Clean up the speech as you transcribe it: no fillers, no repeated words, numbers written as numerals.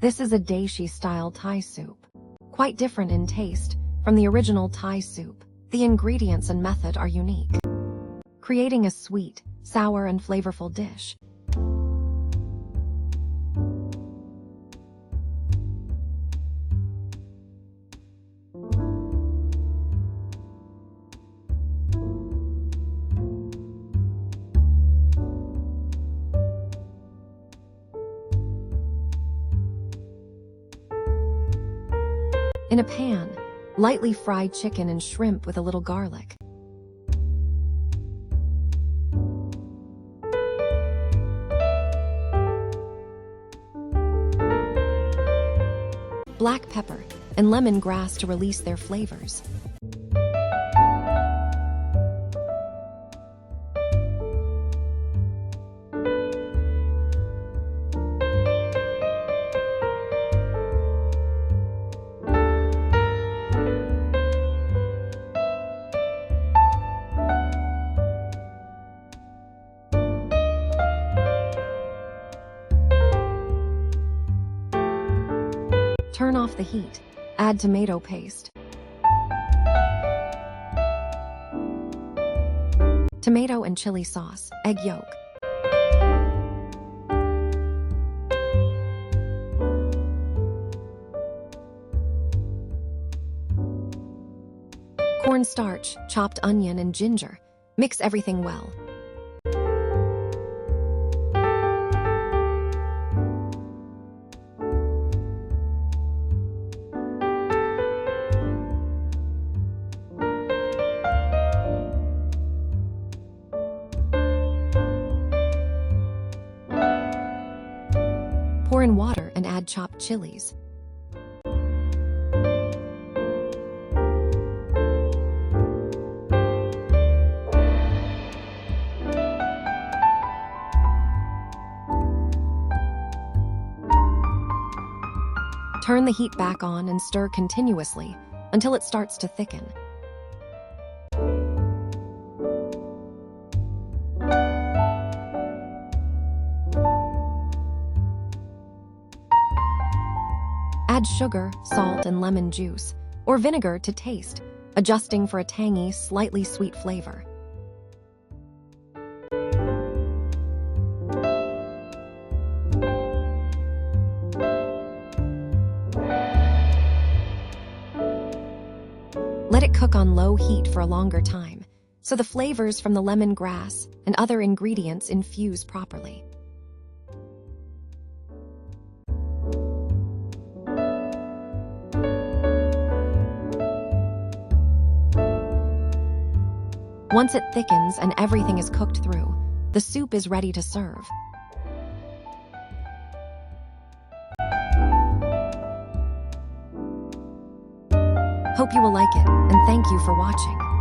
This is a Deshi-style Thai soup. Quite different in taste from the original Thai soup. The ingredients and method are unique, creating a sweet, sour, and flavorful dish. In a pan, lightly fried chicken and shrimp with a little garlic. Black pepper and lemongrass to release their flavors. Turn off the heat. Add tomato paste, tomato and chili sauce, egg yolk, cornstarch, chopped onion, and ginger. Mix everything well. Pour in water and add chopped chilies. Turn the heat back on and stir continuously until it starts to thicken. Add sugar, salt, and lemon juice, or vinegar to taste, adjusting for a tangy, slightly sweet flavor. Let it cook on low heat for a longer time, so the flavors from the lemongrass and other ingredients infuse properly. Once it thickens and everything is cooked through, the soup is ready to serve. Hope you will like it, and thank you for watching.